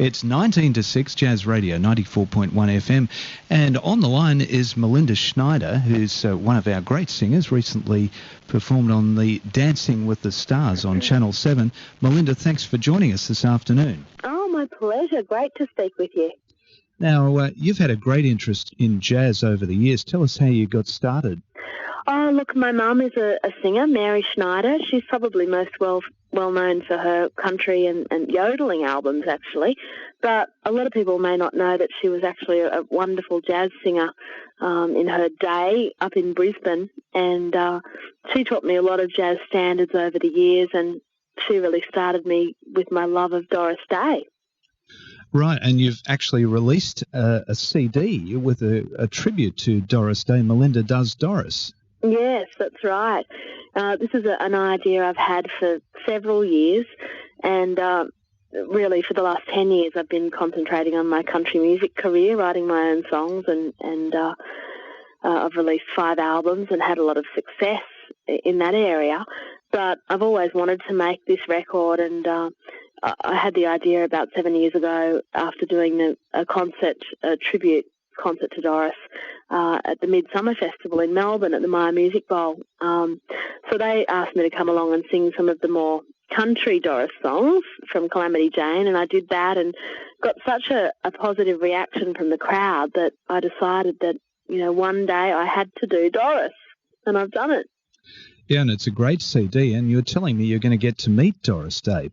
It's 19 to 6, Jazz Radio 94.1 FM. And on the line is Melinda Schneider, who's one of our great singers, recently performed on the Dancing with the Stars on Channel 7. Melinda, thanks for joining us this afternoon. Oh, my pleasure. Great to speak with you. Now, you've had a great interest in jazz over the years. Tell us how you got started. Oh, look, my mum is a singer, Mary Schneider. She's probably most well known for her country and yodeling albums, actually. But a lot of people may not know that she was actually a wonderful jazz singer in her day up in Brisbane. And she taught me a lot of jazz standards over the years, and she really started me with my love of Doris Day. Right, and you've actually released a CD with a tribute to Doris Day, Melinda Does Doris. Yes, that's right. This is an idea I've had for several years, and really for the last 10 years I've been concentrating on my country music career, writing my own songs, and I've released 5 albums and had a lot of success in that area. But I've always wanted to make this record, and I had the idea about 7 years ago after doing a tribute concert to Doris at the Midsummer Festival in Melbourne at the Myer Music Bowl. So they asked me to come along and sing some of the more country Doris songs from Calamity Jane, and I did that and got such a positive reaction from the crowd that I decided that, one day I had to do Doris, and I've done it. Yeah, and it's a great CD, and you're telling me you're going to get to meet Doris Day.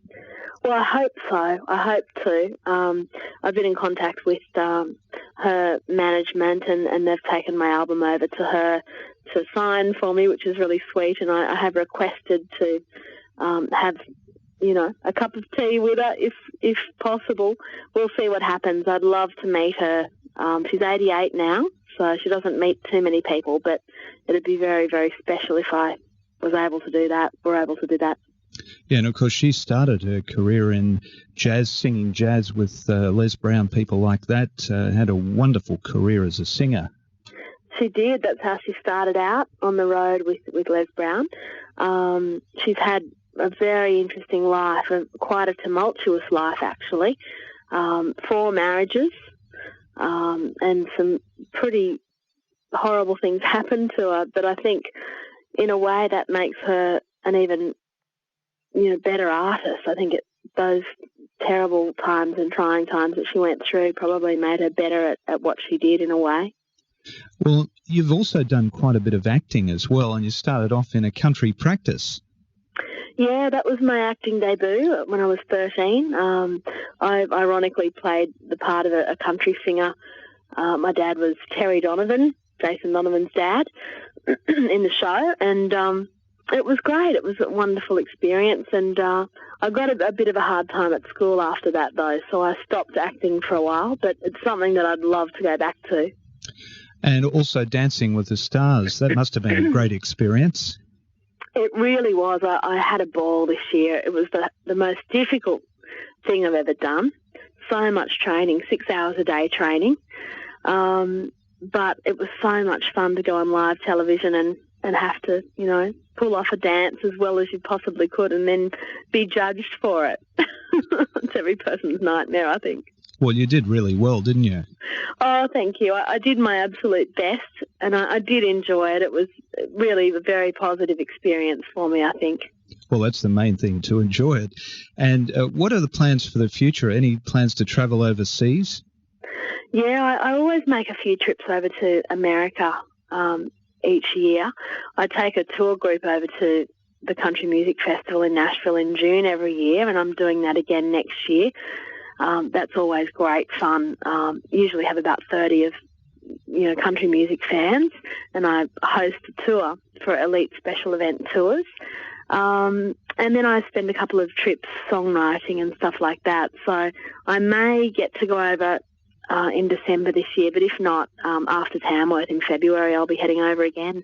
Well, I hope so. I hope to. I've been in contact with her management, and they've taken my album over to her to sign for me, which is really sweet. And I have requested to have, a cup of tea with her if possible. We'll see what happens. I'd love to meet her. She's 88 now, so she doesn't meet too many people, but it'd be very, very special if I was able to do that. We're able to do that. Yeah, and of course she started her career in jazz, singing jazz with Les Brown, people like that, had a wonderful career as a singer. She did. That's how she started out on the road with Les Brown. She's had a very interesting life, quite a tumultuous life actually, 4 marriages, and some pretty horrible things happened to her, but I think in a way that makes her an even better artist. I think those terrible times and trying times that she went through probably made her better at what she did in a way. Well, you've also done quite a bit of acting as well, and you started off in a country practice. Yeah, that was my acting debut when I was 13. I ironically played the part of a country singer. My dad was Terry Donovan, Jason Donovan's dad, in the show, and it was great. It was a wonderful experience, and I got a bit of a hard time at school after that, though, so I stopped acting for a while, but it's something that I'd love to go back to. And also Dancing with the Stars. That must have been a great experience. It really was. I had a ball this year. It was the most difficult thing I've ever done. So much training, 6 hours a day training. But it was so much fun to go on live television and have to, pull off a dance as well as you possibly could and then be judged for it. It's every person's nightmare, I think. Well, you did really well, didn't you? Oh, thank you. I did my absolute best, and I did enjoy it. It was really a very positive experience for me, I think. Well, that's the main thing, to enjoy it. And what are the plans for the future? Any plans to travel overseas? Yeah, I always make a few trips over to America each year. I take a tour group over to the Country Music Festival in Nashville in June every year, and I'm doing that again next year. That's always great fun. Usually have about 30 of country music fans, and I host a tour for elite special event tours. And then I spend a couple of trips songwriting and stuff like that. So I may get to go over in December this year, but if not, after Tamworth in February, I'll be heading over again.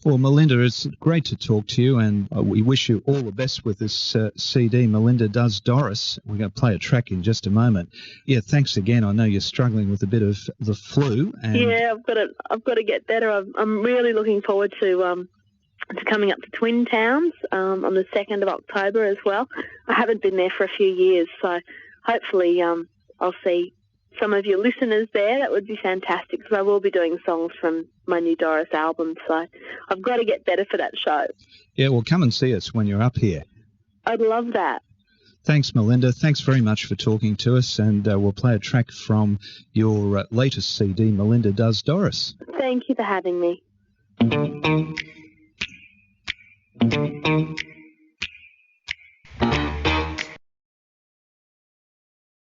Well, Melinda, it's great to talk to you, and we wish you all the best with this CD, Melinda Does Doris. We're going to play a track in just a moment. Yeah, thanks again. I know you're struggling with a bit of the flu. And yeah, I've got to get better. I'm really looking forward to coming up to Twin Towns on the 2nd of October as well. I haven't been there for a few years, so hopefully I'll see some of your listeners there. That would be fantastic, because I will be doing songs from my new Doris album, so I've got to get better for that show. Yeah, well, come and see us when you're up here. I'd love that. Thanks, Melinda. Thanks very much for talking to us, and we'll play a track from your latest CD, Melinda Does Doris. Thank you for having me.